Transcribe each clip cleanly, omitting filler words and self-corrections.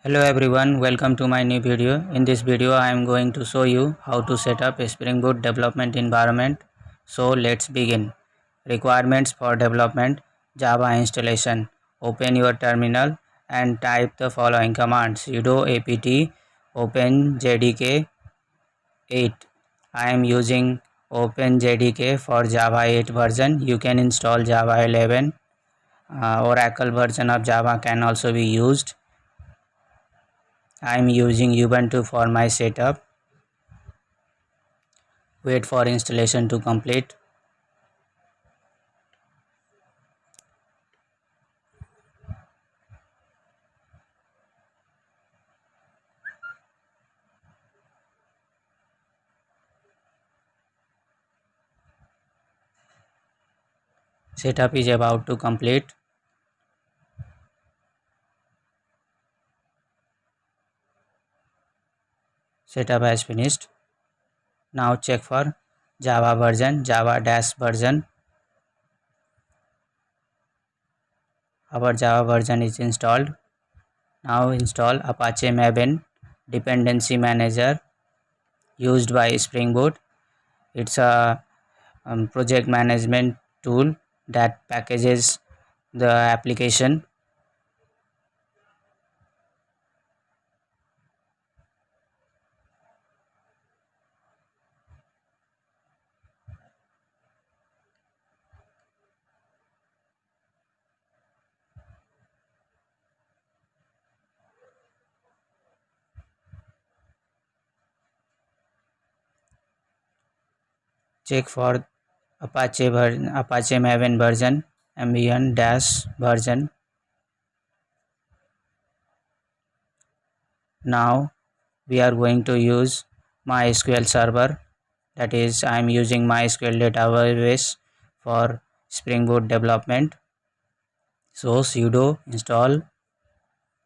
Hello everyone, welcome to my new video. In this video I am going to show you how to set up a Spring Boot development environment. So let's begin. Requirements for development: Java installation. Open your terminal and type the following commands: sudo apt openjdk 8. I am using openjdk for Java 8 version. You can install Java 11. Oracle version of Java can also be used. I am using Ubuntu for my setup. Wait for installation to complete. Setup is about to complete. Setup has finished. Now check for Java version, Java-version. Our Java version is installed. Now install Apache Maven dependency manager used by Spring Boot. It's a project management tool that packages the application. Check for Apache Maven version, Ambient-version. Now we are going to use MySQL server. That is, I am using MySQL database for Spring Boot development. So sudo install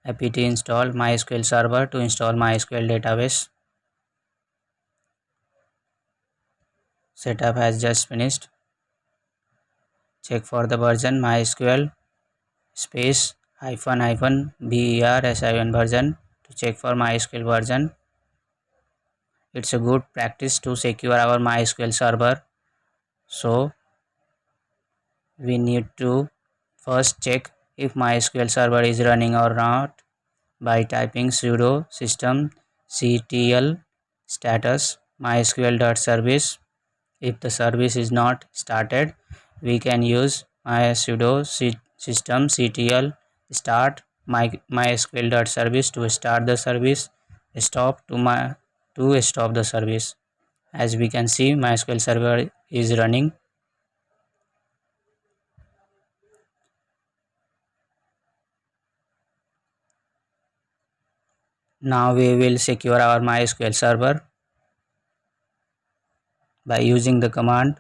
apt install MySQL server to install MySQL database. Setup has just finished. Check for the version MySQL space -ver version to check for MySQL version. It's a good practice to secure our MySQL server. So we need to first check if MySQL server is running or not by typing sudo systemctl status mysql.service. If the service is not started, we can use sudo systemctl start mysql.service to start the service, stop to stop the service. As we can see, MySQL server is running. Now we will secure our MySQL server by using the command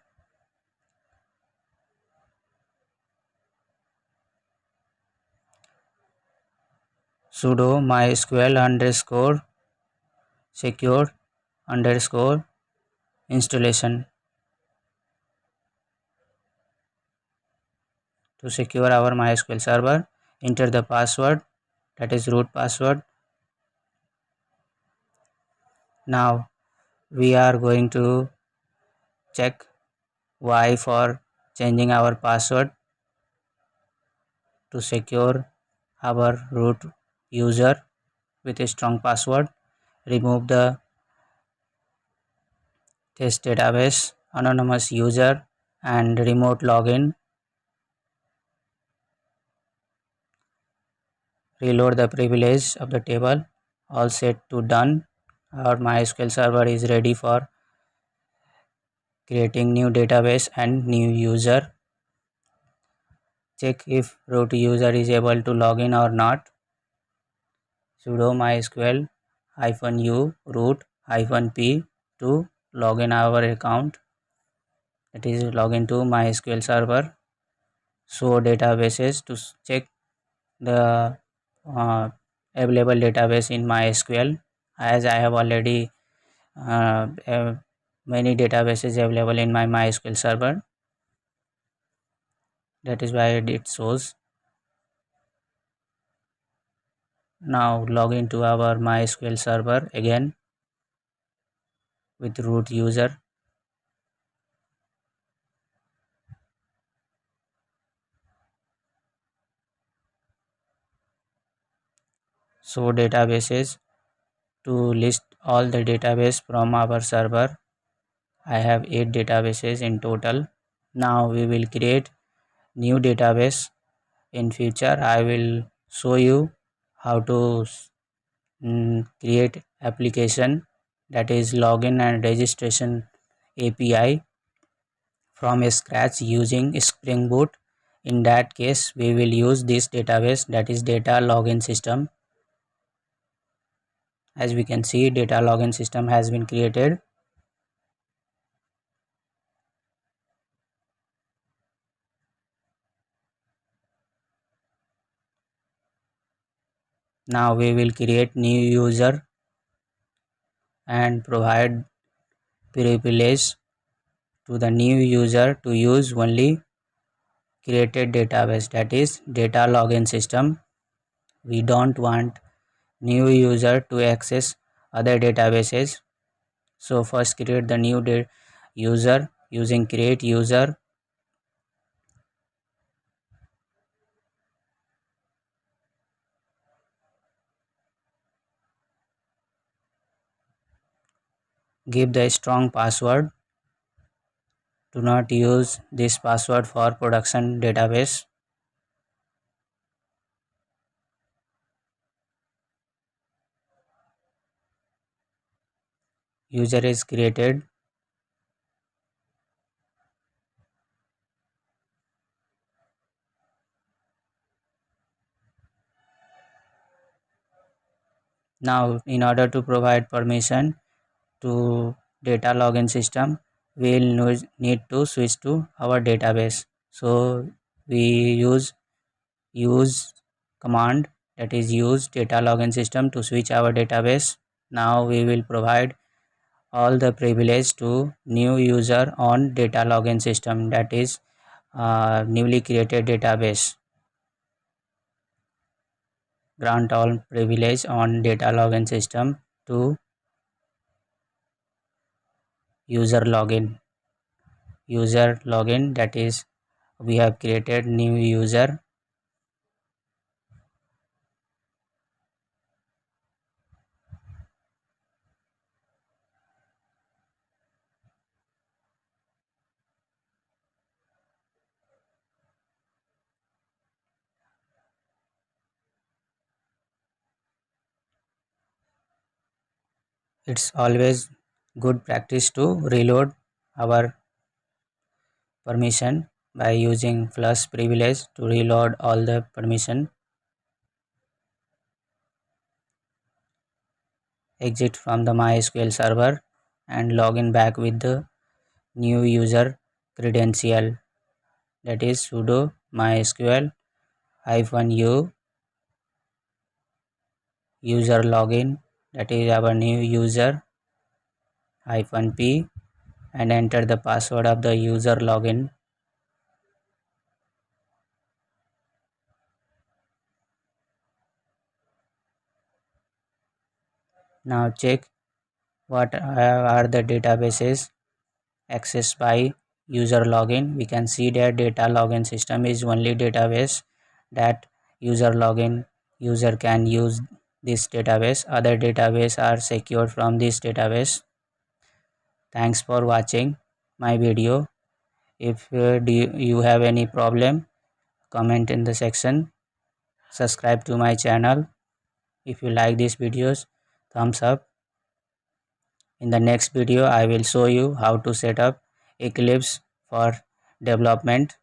sudo mysql underscore secure underscore installation. To secure our MySQL server, enter the password, that is root password. Now we are going to check Y for changing our password. To secure our root user with a strong password, remove the test database anonymous user and remote login. Reload the privilege of the table. All set to done. Our MySQL server is ready for creating new database and new user. Check if root user is able to log in or not. Sudo mysql -u root -p to log in our account, that is login to MySQL server. Show databases to check the available database in MySQL, as I have already many databases available in my MySQL server. That is why it shows. Now log into our MySQL server again with root user. Show databases to list all the database from our server. I have 8 databases in total. Now we will create new database. In future I will show you how to create application, that is login and registration API from scratch using Spring Boot. In that case we will use this database, that is data login system. As we can see, data login system has been created. Now we will create new user and provide privilege to the new user to use only created database, that is data login system. We don't want new user to access other databases. So first create the new user using create user. Give the strong password. Do not use this password for production database. User is created. Now in order to provide permission to data login system, we will need to switch to our database. So we use command, that is use data login system to switch our database. Now we will provide all the privilege to new user on data login system, that is newly created database. Grant all privilege on data login system to user login. User login, that is we have created new user. It's always good practice to reload our permission by using plus privilege to reload all the permission. Exit from the MySQL server and log in back with the new user credential, that is sudo mysql -u user login, that is our new user -p, and enter the password of the user login. Now check what are the databases accessed by user login. We can see that data login system is only database that user login user can use this database. Other database are secured from this database. Thanks for watching my video. If you have any problem, comment in the section. Subscribe to my channel. If you like these videos, thumbs up. In the next video I will show you how to set up Eclipse for development.